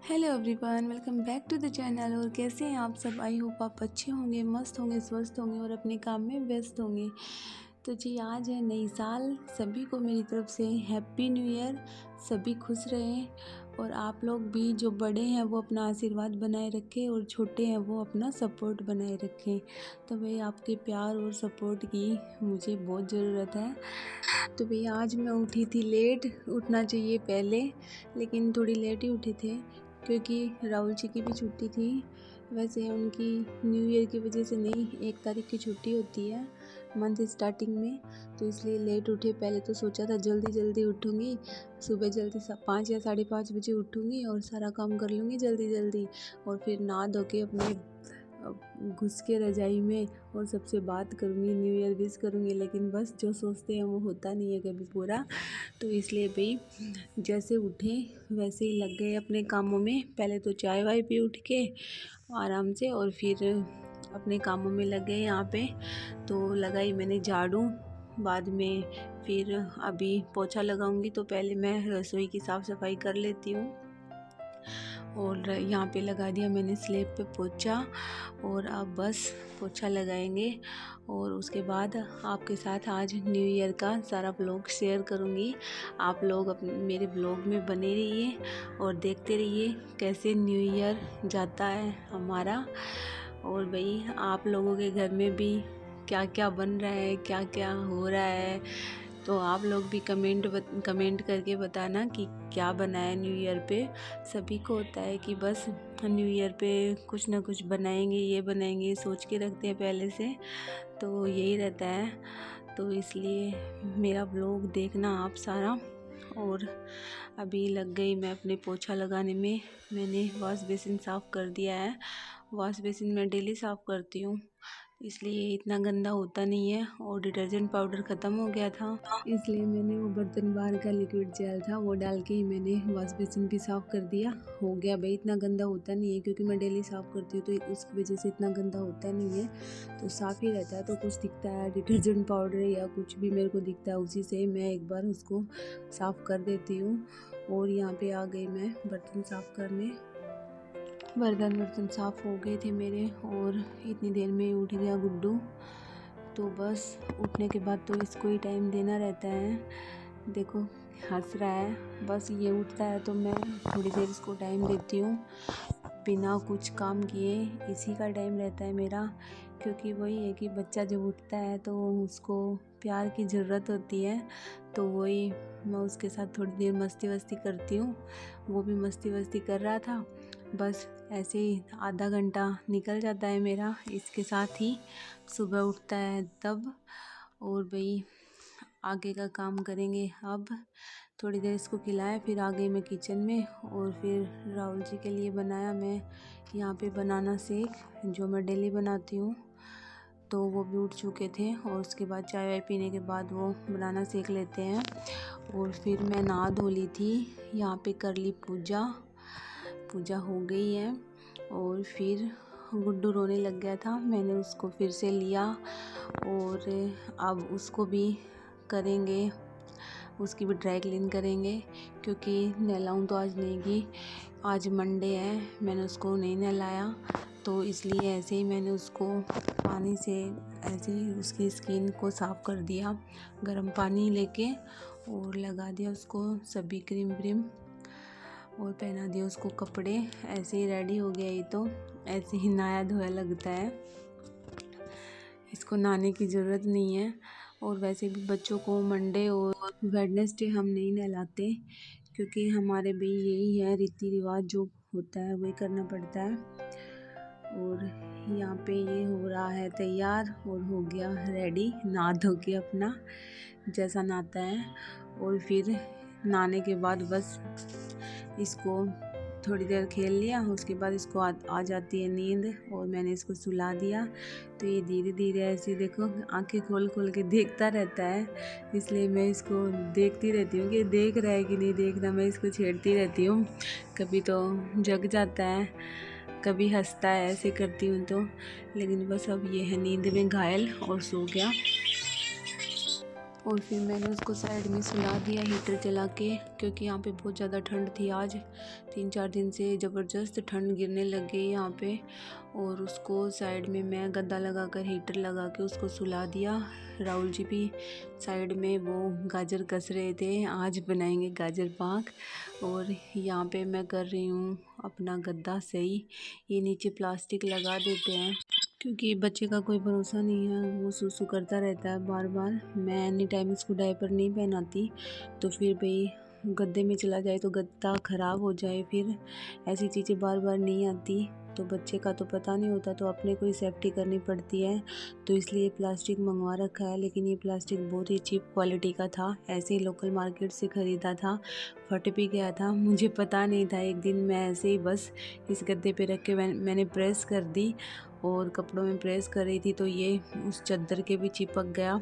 Hello everyone, welcome back to the channel. और कैसे हैं आप सब? आई होप आप अच्छे होंगे, मस्त होंगे, स्वस्थ होंगे और अपने काम में व्यस्त होंगे। तो जी आज है नई साल, सभी को मेरी तरफ से हैप्पी न्यू ईयर। सभी खुश रहें और आप लोग भी जो बड़े हैं वो अपना आशीर्वाद बनाए रखें और छोटे हैं वो अपना सपोर्ट बनाए रखें। तो भाई आपके प्यार और सपोर्ट की मुझे बहुत ज़रूरत है। तो भैया आज मैं उठी थी लेट, उठना चाहिए पहले लेकिन थोड़ी लेट ही उठे थे क्योंकि राहुल जी की भी छुट्टी थी। वैसे उनकी न्यू ईयर की वजह से नहीं, 1 तारीख की छुट्टी होती है मंथ स्टार्टिंग में, तो इसलिए लेट उठे। पहले तो सोचा था जल्दी जल्दी उठूँगी, सुबह जल्दी 5 या 5:30 बजे उठूँगी और सारा काम कर लूँगी जल्दी जल्दी और फिर नहा धो के अपने घुस के रजाई में और सबसे बात करूँगी, न्यू ईयर विश करूँगी। लेकिन बस जो सोचते हैं वो होता नहीं है कभी पूरा। तो इसलिए भाई जैसे उठे वैसे ही लग गए अपने कामों में। पहले तो चाय वाय पी उठ के आराम से और फिर अपने कामों में लग गए। यहाँ पे तो लगाई मैंने झाड़ू, बाद में फिर अभी पोछा लगाऊंगी। तो पहले मैं रसोई की साफ़ सफाई कर लेती हूँ और यहाँ पे लगा दिया मैंने स्लैब पे पोछा और अब बस पोछा लगाएंगे और उसके बाद आपके साथ आज न्यू ईयर का सारा ब्लॉग शेयर करूँगी। आप लोग मेरे ब्लॉग में बने रहिए और देखते रहिए कैसे न्यू ईयर जाता है हमारा। और भाई आप लोगों के घर में भी क्या क्या बन रहा है, क्या क्या हो रहा है, तो आप लोग भी कमेंट करके बताना कि क्या बना है न्यू ईयर पे। सभी को होता है कि बस न्यू ईयर पे कुछ ना कुछ बनाएंगे, ये बनाएंगे, सोच के रखते हैं पहले से, तो यही रहता है। तो इसलिए मेरा ब्लॉग देखना आप सारा। और अभी लग गई मैं अपने पोछा लगाने में। मैंने वॉश बेसिन साफ़ कर दिया है। वॉश बेसिन मैं डेली साफ़ करती हूँ, इसलिए इतना गंदा होता नहीं है। और डिटर्जेंट पाउडर ख़त्म हो गया था, इसलिए मैंने वो बर्तन बार का लिक्विड जेल था वो डाल के ही मैंने वॉश बेसिन भी साफ़ कर दिया। हो गया भाई, इतना गंदा होता नहीं है क्योंकि मैं डेली साफ़ करती हूँ तो उसकी वजह से इतना गंदा होता नहीं है, तो साफ़ ही रहता है। तो कुछ दिखता है डिटर्जेंट पाउडर या कुछ भी मेरे को दिखता है, उसी से मैं एक बार उसको साफ़ कर देती हूँ। और यहाँ पे आ गई मैं बर्तन साफ़ करने। बर्तन साफ़ हो गए थे मेरे और इतनी देर में उठ गया गुड्डू। तो बस उठने के बाद तो इसको ही टाइम देना रहता है। देखो हंस रहा है, बस ये उठता है तो मैं थोड़ी देर इसको टाइम देती हूँ बिना कुछ काम किए। इसी का टाइम रहता है मेरा, क्योंकि वही है कि बच्चा जब उठता है तो उसको प्यार की ज़रूरत होती है। तो वही मैं उसके साथ थोड़ी देर मस्ती वस्ती करती हूँ। वो भी मस्ती वस्ती कर रहा था। बस ऐसे ही आधा घंटा निकल जाता है मेरा इसके साथ ही, सुबह उठता है तब। और भाई आगे का काम करेंगे। अब थोड़ी देर इसको खिलाया, फिर आ गई मैं किचन में और फिर राहुल जी के लिए बनाया मैं यहाँ पे बनाना शेक, जो मैं डेली बनाती हूँ। तो वो भी उठ चुके थे और उसके बाद चाय वाय पीने के बाद वो बनाना शेक लेते हैं। और फिर मैं नहा धो ली थी, यहाँ पे कर ली पूजा हो गई है। और फिर गुड्डू रोने लग गया था, मैंने उसको फिर से लिया और अब उसको भी करेंगे, उसकी भी ड्राई क्लीन करेंगे क्योंकि नहलाऊँ तो आज नहीं की, आज मंडे है, मैंने उसको नहीं नहलाया। तो इसलिए ऐसे ही मैंने उसको पानी से ऐसे ही उसकी स्किन को साफ़ कर दिया, गर्म पानी लेके और लगा दिया उसको सभी क्रीम व्रीम और पहना दिया उसको कपड़े। ऐसे ही रेडी हो गया, ये तो ऐसे ही नहाया धोया लगता है, इसको नहाने की ज़रूरत नहीं है। और वैसे भी बच्चों को मंडे और वेडनेसडे हम नहीं नहलाते क्योंकि हमारे भी यही है रीति रिवाज, जो होता है वही करना पड़ता है। और यहाँ पे ये हो रहा है तैयार और हो गया रेडी, नहा धो के अपना जैसा नहाता है। और फिर नहाने के बाद बस इसको थोड़ी देर खेल लिया, उसके बाद इसको आ जाती है नींद और मैंने इसको सुला दिया। तो ये धीरे धीरे ऐसे देखो आंखें खोल खोल के देखता रहता है, इसलिए मैं इसको देखती रहती हूँ कि देख रहा है कि नहीं देख रहा। मैं इसको छेड़ती रहती हूँ, कभी तो जग जाता है, कभी हंसता है, ऐसे करती हूँ तो। लेकिन बस अब ये है नींद में घायल और सो गया। और फिर मैंने उसको साइड में सुला दिया हीटर चला के, क्योंकि यहाँ पे बहुत ज़्यादा ठंड थी। आज 3-4 दिन से ज़बरदस्त ठंड गिरने लग गई यहाँ पे। और उसको साइड में मैं गद्दा लगा कर हीटर लगा के उसको सुला दिया। राहुल जी भी साइड में वो गाजर कस रहे थे, आज बनाएंगे गाजर पाक। और यहाँ पे मैं कर रही हूँ अपना गद्दा सही। ये नीचे प्लास्टिक लगा देते हैं, क्योंकि बच्चे का कोई भरोसा नहीं है, वो सूसू करता रहता है बार बार। मैं एनी टाइम इसको डायपर नहीं पहनाती, तो फिर भाई गद्दे में चला जाए तो गद्दा ख़राब हो जाए, फिर ऐसी चीज़ें बार बार नहीं आती। तो बच्चे का तो पता नहीं होता, तो अपने को ही सेफ्टी करनी पड़ती है। तो इसलिए प्लास्टिक मंगवा रखा है, लेकिन ये प्लास्टिक बहुत ही चीप क्वालिटी का था, ऐसे ही लोकल मार्केट से ख़रीदा था। फट भी गया था, मुझे पता नहीं था। एक दिन मैं ऐसे ही बस इस गद्दे पे रख के मैंने प्रेस कर दी, और कपड़ों में प्रेस कर रही थी तो ये उस चादर के भी चिपक गया।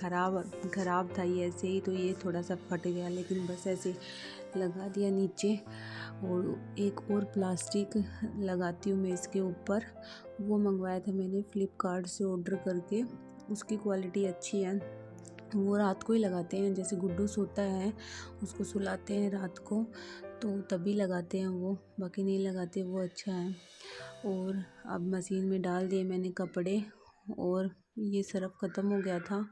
ख़राब था ये ऐसे ही, तो ये थोड़ा सा फट गया, लेकिन बस ऐसे लगा दिया नीचे। और एक और प्लास्टिक लगाती हूँ मैं इसके ऊपर, वो मंगवाया था मैंने फ्लिपकार्ट से ऑर्डर करके। उसकी क्वालिटी अच्छी है। वो रात को ही लगाते हैं, जैसे गुड्डू सोता है उसको सुलाते हैं रात को, तो तभी लगाते हैं वो, बाकी नहीं लगाते। वो अच्छा है। और अब मशीन में डाल दिए मैंने कपड़े, और ये सर्फ ख़त्म हो गया था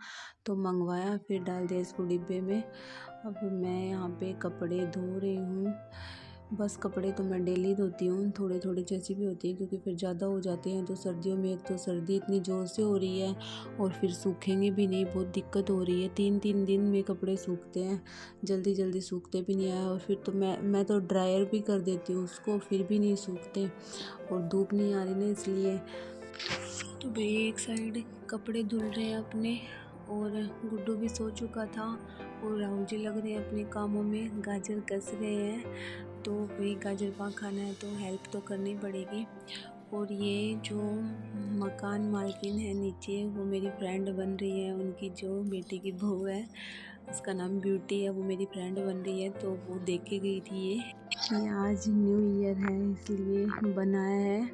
तो मंगवाया, फिर डाल दिया इसको डिब्बे में। अब मैं यहाँ पे कपड़े धो रही हूँ। बस कपड़े तो मैं डेली धोती हूँ, थोड़े थोड़े जैसे भी होती है, क्योंकि फिर ज़्यादा हो जाते हैं। तो सर्दियों में एक तो सर्दी इतनी ज़ोर से हो रही है, और फिर सूखेंगे भी नहीं, बहुत दिक्कत हो रही है। 3-3 दिन में कपड़े सूखते हैं, जल्दी जल्दी सूखते भी नहीं है। और फिर तो मैं तो ड्रायर भी कर देती हूँ उसको, फिर भी नहीं सूखते, और धूप नहीं आ रही ना इसलिए। तो भाई एक साइड कपड़े धुल रहे हैं अपने, और गुड्डू भी सो चुका था, और राहुल जी लग रहे हैं अपने कामों में, गाजर कस रहे हैं। तो भाई गाजर पाक खाना है तो हेल्प तो करनी पड़ेगी। और ये जो मकान मालकिन है नीचे, वो मेरी फ्रेंड बन रही है। उनकी जो बेटी की बहू है, उसका नाम ब्यूटी है, वो मेरी फ्रेंड बन रही है। तो वो देख के गई थी ये आज न्यू ईयर है इसलिए बनाया है,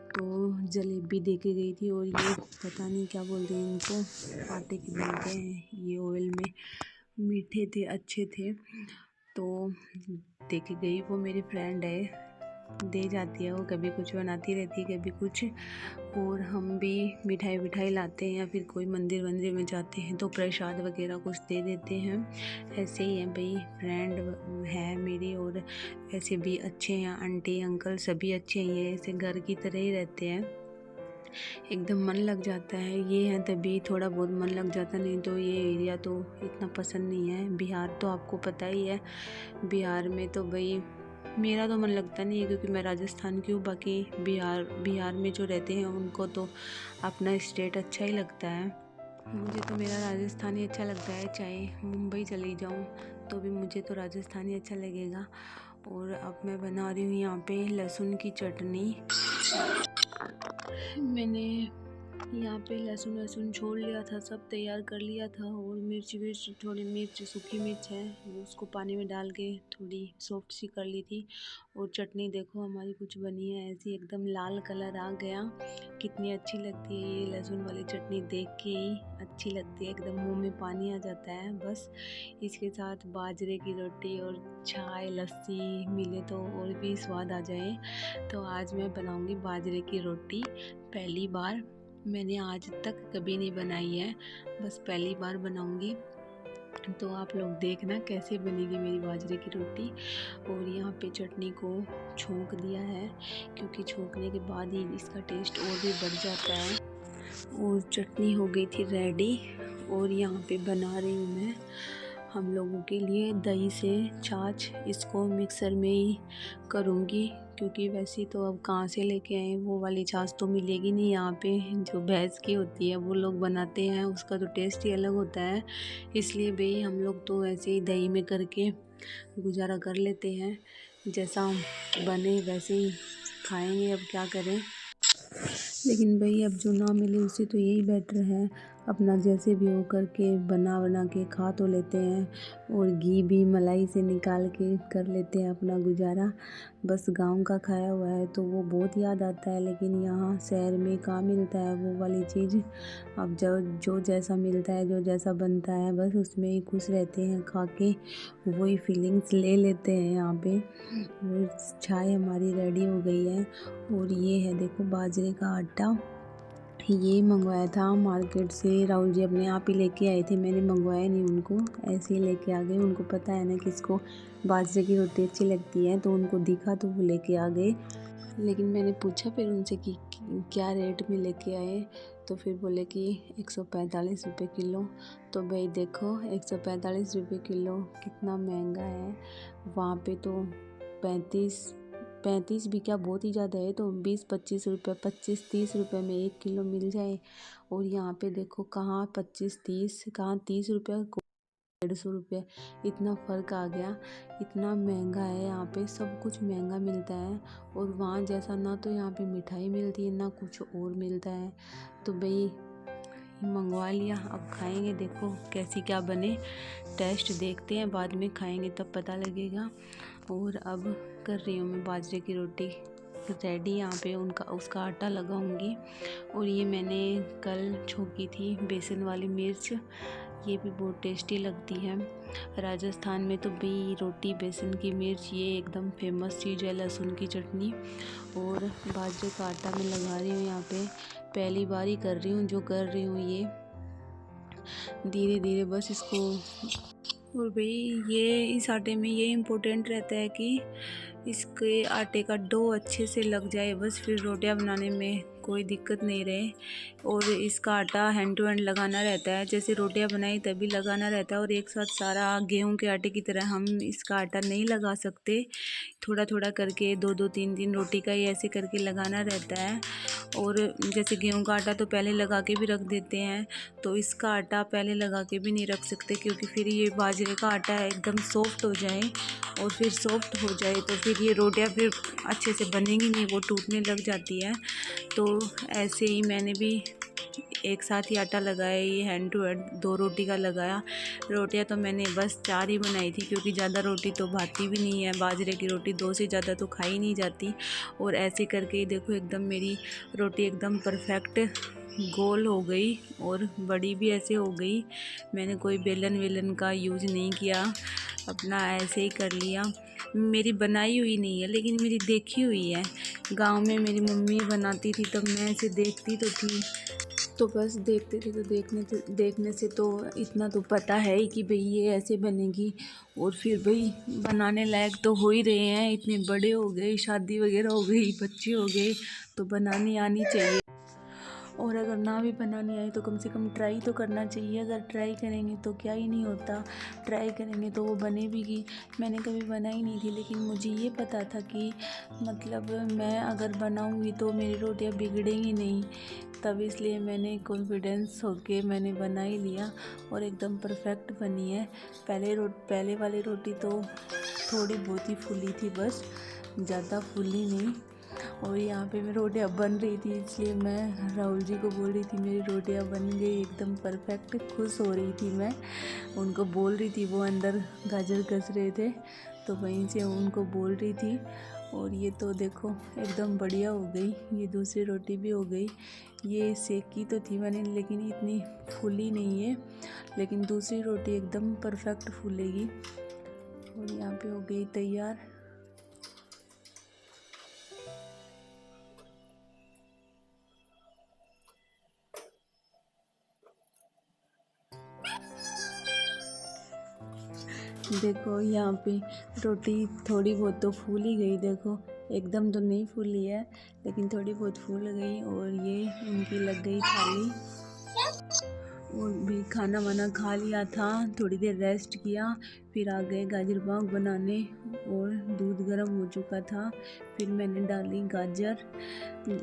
तो जलेबी दे के गई थी। और ये पता नहीं क्या बोलते हैं इनको, आटे के बनते हैं ये, ऑयल में, मीठे थे, अच्छे थे। तो दे के गई, वो मेरी फ्रेंड है, दे जाती है। वो कभी कुछ बनाती रहती है, कभी कुछ। और हम भी मिठाई लाते हैं, या फिर कोई मंदिर वंदिर में जाते हैं तो प्रसाद वगैरह कुछ दे देते हैं। ऐसे ही है भाई, फ्रेंड है मेरी। और ऐसे भी अच्छे हैं, आंटी अंकल सभी अच्छे हैं, ये ऐसे घर की तरह ही रहते हैं, एकदम मन लग जाता है। ये है तभी थोड़ा बहुत मन लग जाता, नहीं तो ये एरिया तो इतना पसंद नहीं है। बिहार तो आपको पता ही है, बिहार में तो भाई मेरा तो मन लगता नहीं है, क्योंकि मैं राजस्थान की हूँ। बाकी बिहार में जो रहते हैं उनको तो अपना स्टेट अच्छा ही लगता है। मुझे तो मेरा राजस्थान ही अच्छा लगता है, चाहे मुंबई चली जाऊँ तो भी मुझे तो राजस्थान ही अच्छा लगेगा। और अब मैं बना रही हूँ यहाँ पे लहसुन की चटनी। मैंने यहाँ पे लहसुन छोड़ लिया था, सब तैयार कर लिया था। और मिर्च थोड़ी मिर्च, सूखी मिर्च है, वो उसको पानी में डाल के थोड़ी सॉफ्ट सी कर ली थी। और चटनी देखो हमारी कुछ बनी है ऐसी, एकदम लाल कलर आ गया। कितनी अच्छी लगती है ये लहसुन वाली चटनी, देख के ही अच्छी लगती है, एकदम मुंह में पानी आ जाता है। बस इसके साथ बाजरे की रोटी और चाय लस्सी मिले तो और भी स्वाद आ जाए। तो आज मैं बनाऊँगी बाजरे की रोटी, पहली बार। मैंने आज तक कभी नहीं बनाई है, बस पहली बार बनाऊंगी। तो आप लोग देखना कैसे बनेगी मेरी बाजरे की रोटी। और यहाँ पे चटनी को छोंक दिया है, क्योंकि छोंकने के बाद ही इसका टेस्ट और भी बढ़ जाता है। और चटनी हो गई थी रेडी, और यहाँ पे बना रही हूँ मैं हम लोगों के लिए दही से छाछ। इसको मिक्सर में ही करूँगी, क्योंकि वैसे तो अब कहाँ से लेके आए, वो वाली छाछ तो मिलेगी नहीं यहाँ पे, जो भैंस की होती है वो लोग बनाते हैं, उसका तो टेस्ट ही अलग होता है। इसलिए भाई हम लोग तो ऐसे ही दही में करके गुजारा कर लेते हैं, जैसा बने वैसे ही खाएंगे, अब क्या करें। लेकिन भाई अब जो ना मिले उसे तो यही बेटर है, अपना जैसे भी हो करके बना के खा तो लेते हैं और घी भी मलाई से निकाल के कर लेते हैं अपना गुजारा। बस गांव का खाया हुआ है तो वो बहुत याद आता है, लेकिन यहाँ शहर में कहाँ मिलता है वो वाली चीज़। अब जो जैसा मिलता है, जो जैसा बनता है, बस उसमें ही खुश रहते हैं खा के, वही फीलिंग्स ले लेते हैं यहाँ पे। और चाय हमारी रेडी हो गई है और ये है देखो बाजरे का आटा। ये मंगवाया था मार्केट से, राहुल जी अपने आप ही लेके आए थे, मैंने मंगवाया नहीं, उनको ऐसे ही लेके आ गए। उनको पता है ना किसको बाजरे की रोटी अच्छी लगती है, तो उनको दिखा तो वो लेके आ गए। लेकिन मैंने पूछा फिर उनसे कि क्या रेट में लेके आए, तो फिर बोले कि 145 रुपये किलो। तो भाई देखो 145 रुपये किलो कितना महंगा है। वहाँ पे तो 35 भी क्या बहुत ही ज़्यादा है, तो 20-25 रुपये, 25-30 रुपये में 1 किलो मिल जाए। और यहाँ पे देखो कहाँ 25-30, कहाँ 30 रुपये, 150 रुपये, इतना फ़र्क आ गया। इतना महंगा है यहाँ पे, सब कुछ महंगा मिलता है। और वहाँ जैसा ना तो यहाँ पे मिठाई मिलती है ना कुछ और मिलता है। तो भाई मंगवा लिया, अब खाएंगे, देखो कैसी क्या बने, टेस्ट देखते हैं, बाद में खाएंगे तब पता लगेगा। और अब कर रही हूँ मैं बाजरे की रोटी रेडी, यहाँ पे उसका आटा लगाऊंगी। और ये मैंने कल छोंकी थी बेसन वाली मिर्च, ये भी बहुत टेस्टी लगती है। राजस्थान में तो भी रोटी बेसन की मिर्च ये एकदम फेमस चीज़ है, लहसुन की चटनी। और बाजरे का आटा मैं लगा रही हूँ यहाँ पे, पहली बार ही कर रही हूँ जो कर रही हूँ ये, धीरे धीरे बस इसको। और भाई ये इस आटे में ये इम्पोर्टेंट रहता है कि इसके आटे का डो अच्छे से लग जाए, बस फिर रोटियां बनाने में कोई दिक्कत नहीं रहे। और इसका आटा हैंड टू हैंड लगाना रहता है, जैसे रोटियां बनाई तभी लगाना रहता है। और एक साथ सारा गेहूं के आटे की तरह हम इसका आटा नहीं लगा सकते, थोड़ा थोड़ा करके 2-2 3-3 रोटी का ही ऐसे करके लगाना रहता है। और जैसे गेहूं का आटा तो पहले लगा के भी रख देते हैं, तो इसका आटा पहले लगा के भी नहीं रख सकते, क्योंकि फिर ये बाजरे का आटा एकदम सॉफ्ट हो जाए, और फिर सॉफ्ट हो जाए तो फिर ये रोटियां फिर अच्छे से बनेंगी नहीं, वो टूटने लग जाती है। तो ऐसे ही मैंने भी एक साथ ही आटा लगाया, ये हैंड टू हैंड 2 रोटी का लगाया। रोटियां तो मैंने बस 4 ही बनाई थी, क्योंकि ज़्यादा रोटी तो भाती भी नहीं है, बाजरे की रोटी 2 से ज़्यादा तो खाई नहीं जाती। और ऐसे करके ही देखो एकदम मेरी रोटी एकदम परफेक्ट गोल हो गई, और बड़ी भी ऐसे हो गई। मैंने कोई बेलन वेलन का यूज़ नहीं किया, अपना ऐसे ही कर लिया। मेरी बनाई हुई नहीं है, लेकिन मेरी देखी हुई है। गांव में मेरी मम्मी बनाती थी तब मैं ऐसे देखती तो थी, तो बस देखते थे, तो देखने से तो इतना तो पता है ही कि भाई ये ऐसे बनेगी। और फिर भाई बनाने लायक तो हो ही रहे हैं, इतने बड़े हो गए, शादी वगैरह हो गई, बच्चे हो गए, तो बनानी आनी चाहिए। और अगर ना भी बनाने आए तो कम से कम ट्राई तो करना चाहिए। अगर ट्राई करेंगे तो क्या ही नहीं होता, ट्राई करेंगे तो वो बने भी। मैंने कभी बनाई नहीं थी, लेकिन मुझे ये पता था कि मतलब मैं अगर बनाऊंगी तो मेरी रोटियां बिगड़ेंगी नहीं, तब इसलिए मैंने कॉन्फिडेंस होके मैंने बना ही लिया, और एकदम परफेक्ट बनी है। पहले वाली रोटी तो थोड़ी बहुत ही फूली थी, बस ज़्यादा फूली नहीं। और यहाँ पे मेरी रोटियाँ बन रही थी, इसलिए मैं राहुल जी को बोल रही थी मेरी रोटियाँ बन गई एकदम परफेक्ट, खुश हो रही थी मैं, उनको बोल रही थी। वो अंदर गाजर कस रहे थे तो वहीं से उनको बोल रही थी। और ये तो देखो एकदम बढ़िया हो गई, ये दूसरी रोटी भी हो गई। ये सेकी तो थी मैंने, लेकिन इतनी फूली नहीं है, लेकिन दूसरी रोटी एकदम परफेक्ट फूलेगी। और यहाँ पे हो गई तैयार। देखो यहाँ पे रोटी थोड़ी बहुत तो फूल ही गई, देखो एकदम तो नहीं फूली है, लेकिन थोड़ी बहुत फूल गई। और ये उनकी लग गई थाली, और भी खाना वाना खा लिया था, थोड़ी देर रेस्ट किया, फिर आ गए गाजर पाक बनाने। और दूध गर्म हो चुका था, फिर मैंने डाली गाजर।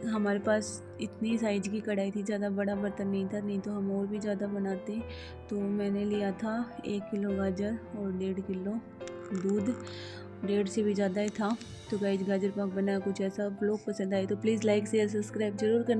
हमारे पास इतनी साइज की कढ़ाई थी, ज़्यादा बड़ा बर्तन नहीं था, नहीं तो हम और भी ज़्यादा बनाते। तो मैंने लिया था 1 किलो गाजर और 1.5 किलो दूध, 1.5 से भी ज़्यादा ही था। तो गाइस गाजर पाक बनाया कुछ ऐसा। ब्लॉग पसंद आए तो प्लीज़ लाइक शेयर सब्सक्राइब जरूर करना।